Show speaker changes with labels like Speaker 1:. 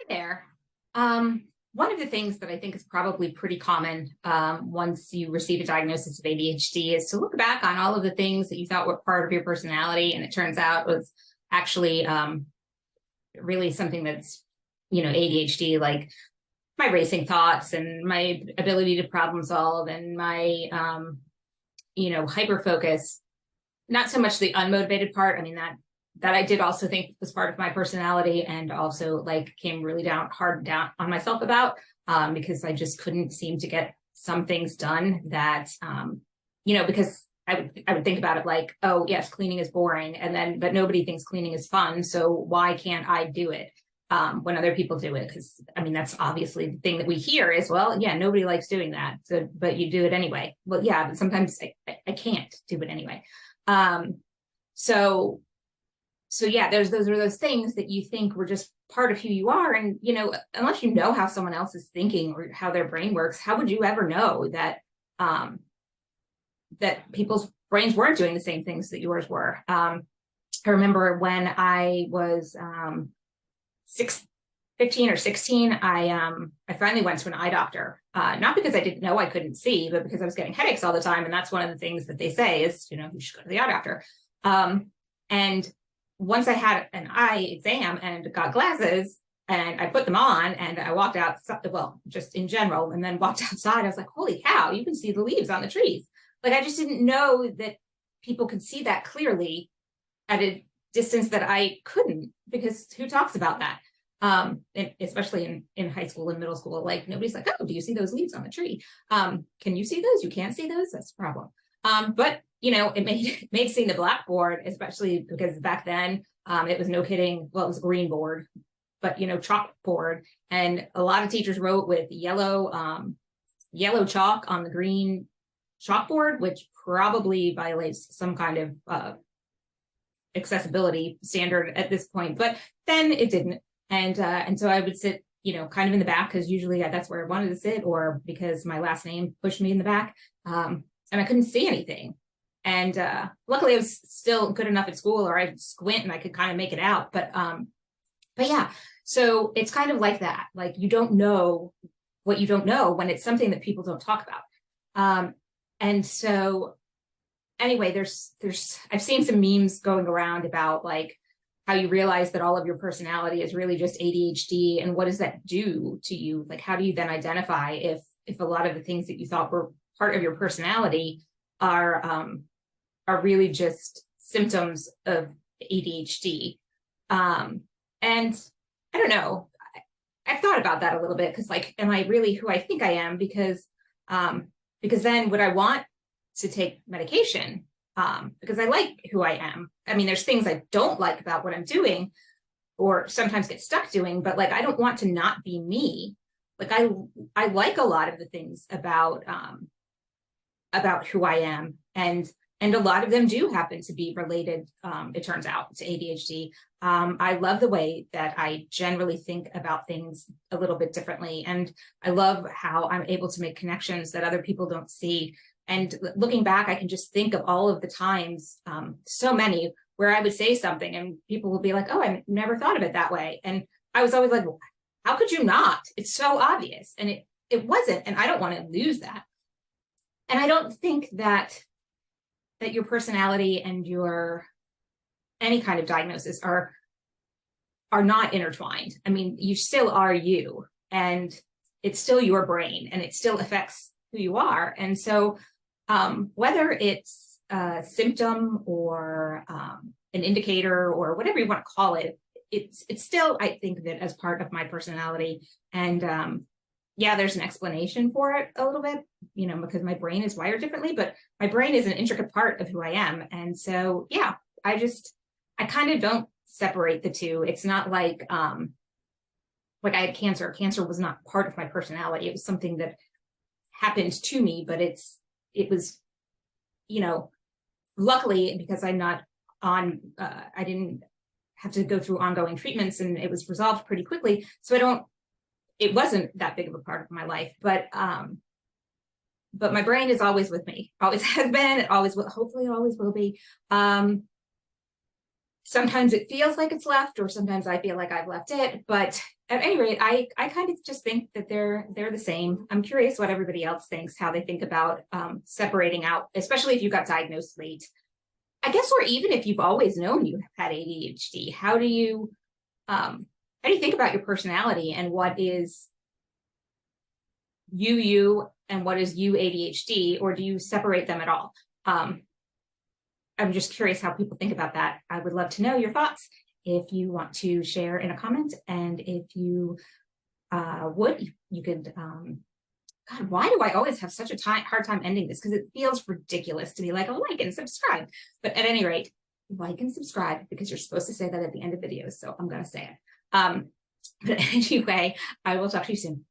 Speaker 1: There. One of the things that I think is probably pretty common once you receive a diagnosis of ADHD is to look back on all of the things that you thought were part of your personality, and it turns out was actually really something that's, ADHD, like my racing thoughts and my ability to problem solve and my, hyper focus. Not so much the unmotivated part. I mean, that I did also think was part of my personality, and also came really hard down on myself about, because I just couldn't seem to get some things done that, because I would think about it like, oh yes, cleaning is boring. But nobody thinks cleaning is fun. So why can't I do it when other people do it? Because that's obviously the thing that we hear is, well, yeah, nobody likes doing that. So, but you do it anyway. Well, yeah, but sometimes I can't do it anyway. So yeah, those are those things that you think were just part of who you are. And, unless you know how someone else is thinking or how their brain works, how would you ever know that, that people's brains weren't doing the same things that yours were? I remember when I was, 15 or 16, I finally went to an eye doctor, not because I didn't know I couldn't see, but because I was getting headaches all the time. And that's one of the things that they say is, you should go to the eye doctor. And once I had an eye exam and got glasses and I put them on and I walked out, well, just in general, and then walked outside, I was like, holy cow, you can see the leaves on the trees. I just didn't know that people could see that clearly at a distance that I couldn't, because who talks about that? Especially in high school and middle school, nobody's like, oh, do you see those leaves on the tree? Can you see those? You can't see those? That's a problem. But it made seeing the blackboard, especially because back then, it was no kidding. Well, it was a green board, but, chalkboard. And a lot of teachers wrote with yellow chalk on the green chalkboard, which probably violates some kind of accessibility standard at this point. But then it didn't. And so I would sit, kind of in the back, because usually that's where I wanted to sit, or because my last name pushed me in the back. And I couldn't see anything. And luckily I was still good enough at school, or I'd squint and I could kind of make it out. But yeah, so it's kind of like that. You don't know what you don't know when it's something that people don't talk about. And so anyway, I've seen some memes going around about how you realize that all of your personality is really just ADHD, and what does that do to you? How do you then identify if a lot of the things that you thought were part of your personality are really just symptoms of ADHD? And I don't know, I've thought about that a little bit, because am I really who I think I am? Because then would I want to take medication? Because I like who I am. There's things I don't like about what I'm doing, or sometimes get stuck doing, but I don't want to not be me. I like a lot of the things about who I am, and a lot of them do happen to be related, it turns out, to ADHD. I love the way that I generally think about things a little bit differently, and I love how I'm able to make connections that other people don't see. And looking back, I can just think of all of the times, so many, where I would say something and people will be like, oh, I never thought of it that way. And I was always like, well, how could you not? It's so obvious. And it wasn't. And I don't want to lose that. And I don't think that your personality and your any kind of diagnosis are not intertwined. You still are you, and it's still your brain, and it still affects who you are. And so whether it's a symptom or an indicator or whatever you want to call it, it's still, I think of it as part of my personality. And yeah, there's an explanation for it a little bit, because my brain is wired differently, but my brain is an intricate part of who I am. And so, yeah, I kind of don't separate the two. It's not like I had cancer. Cancer was not part of my personality. It was something that happened to me, but it was, luckily, because I'm not on, I didn't have to go through ongoing treatments, and it was resolved pretty quickly. So it wasn't that big of a part of my life, but my brain is always with me, always has been, it always will, hopefully it always will be. Sometimes it feels like it's left, or sometimes I feel like I've left it. But at any rate, I kind of just think that they're the same. I'm curious what everybody else thinks, how they think about separating out, especially if you got diagnosed late. I guess, or even if you've always known you had ADHD, how do you think about your personality and what is you and what is you ADHD, or do you separate them at all? I'm just curious how people think about that. I would love to know your thoughts if you want to share in a comment. And if you would, you could, God, why do I always have such a hard time ending this? Because it feels ridiculous to be like, oh, like and subscribe. But at any rate, like and subscribe, because you're supposed to say that at the end of videos. So I'm going to say it. But anyway, I will talk to you soon.